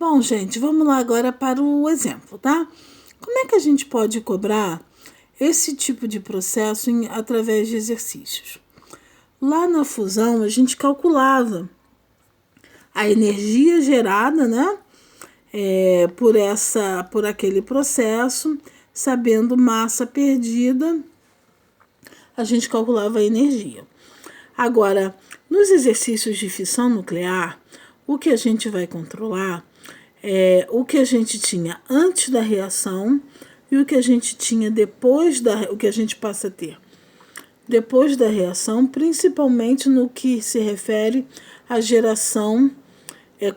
Bom, gente, vamos lá agora para o exemplo, tá? Como é que a gente pode cobrar esse tipo de processo através de exercícios? Lá na fusão, a gente calculava a energia gerada, né, por aquele processo, sabendo massa perdida, a gente calculava a energia. Agora, nos exercícios de fissão nuclear, o que a gente vai controlar é o que a gente tinha antes da reação e o que a gente tinha o que a gente passa a ter depois da reação, principalmente no que se refere à geração,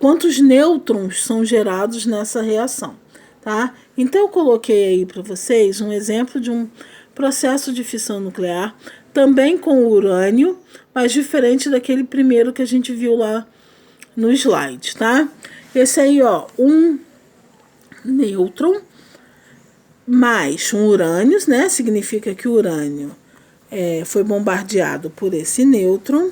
quantos nêutrons são gerados nessa reação, tá? Então eu coloquei aí para vocês um exemplo de um processo de fissão nuclear, também com urânio, mas diferente daquele primeiro que a gente viu lá no slide, tá? Esse aí, ó, um nêutron mais um urânio, né? Significa que o urânio foi bombardeado por esse nêutron.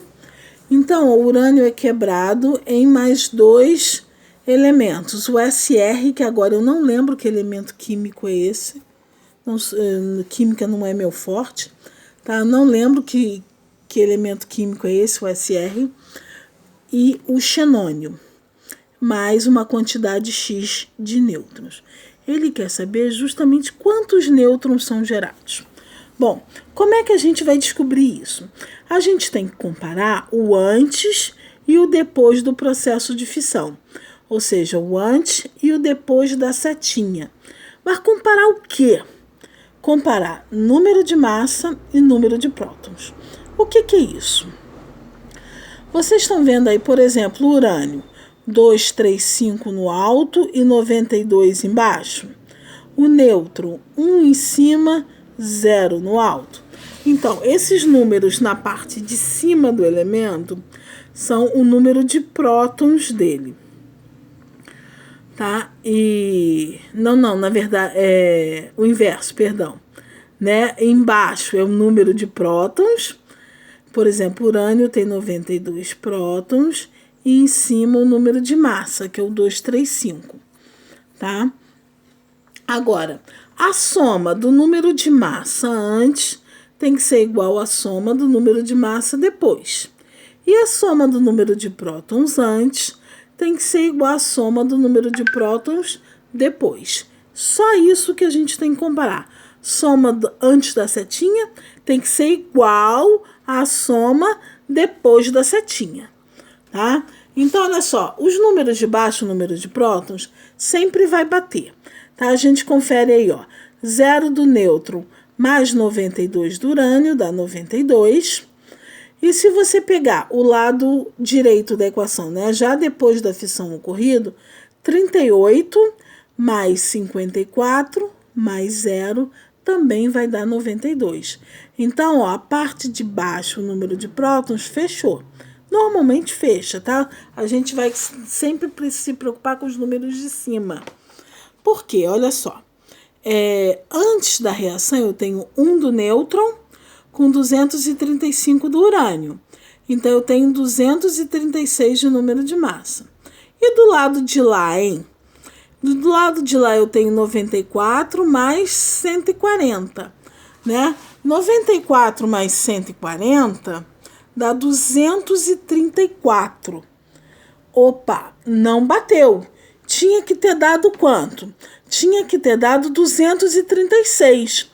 Então, o urânio é quebrado em mais dois elementos. O SR, que agora eu não lembro que elemento químico é esse. Não, química não é meu forte, tá? Eu não lembro que elemento químico é esse, o SR. E o xenônio, mais uma quantidade X de nêutrons. Ele quer saber justamente quantos nêutrons são gerados. Bom, como é que a gente vai descobrir isso? A gente tem que comparar o antes e o depois do processo de fissão. Ou seja, o antes e o depois da setinha. Mas comparar o quê? Comparar número de massa e número de prótons. O que é isso? Vocês estão vendo aí, por exemplo, o urânio 235 no alto e 92 embaixo. O nêutron 1 em cima, 0 no alto. Então, esses números na parte de cima do elemento são o número de prótons dele. Tá? E não, na verdade é o inverso, perdão, né? Embaixo é o número de prótons. Por exemplo, o urânio tem 92 prótons e em cima o número de massa, que é o 235, tá? Agora, a soma do número de massa antes tem que ser igual à soma do número de massa depois. E a soma do número de prótons antes tem que ser igual à soma do número de prótons depois. Só isso que a gente tem que comparar. Soma antes da setinha tem que ser igual à soma depois da setinha, tá? Então, olha só, os números de baixo, o número de prótons, sempre vai bater, tá? A gente confere aí, ó, 0 do nêutron mais 92 do urânio dá 92. E se você pegar o lado direito da equação, né, já depois da fissão ocorrido, 38 mais 54 mais 0 também vai dar 92. Então, ó, a parte de baixo, o número de prótons, fechou. Normalmente fecha, tá? A gente vai sempre se preocupar com os números de cima. Por quê? Olha só. Antes da reação, eu tenho 1 do nêutron com 235 do urânio. Então, eu tenho 236 de número de massa. E do lado de lá, hein? Do lado de lá eu tenho 94 mais 140, né? 94 mais 140 dá 234. Opa, não bateu. Tinha que ter dado quanto? Tinha que ter dado 236.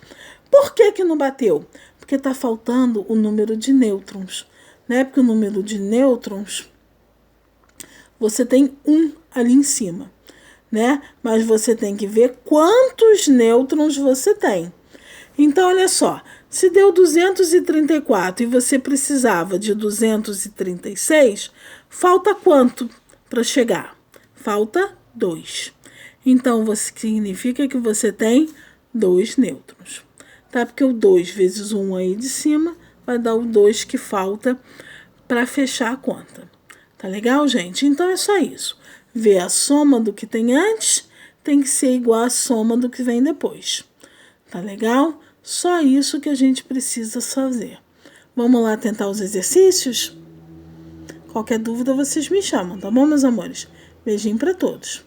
Por que não bateu? Porque está faltando o número de nêutrons, né? Porque o número de nêutrons, você tem 1 ali em cima, né? Mas você tem que ver quantos nêutrons você tem. Então, olha só, se deu 234 e você precisava de 236, falta quanto para chegar? Falta 2. Então, significa que você tem 2 nêutrons, tá? Porque o 2 vezes 1 aí de cima vai dar o 2 que falta para fechar a conta. Tá legal, gente? Então, é só isso. Ver a soma do que tem antes tem que ser igual à soma do que vem depois. Tá legal? Só isso que a gente precisa fazer. Vamos lá tentar os exercícios? Qualquer dúvida vocês me chamam, tá bom, meus amores? Beijinho para todos.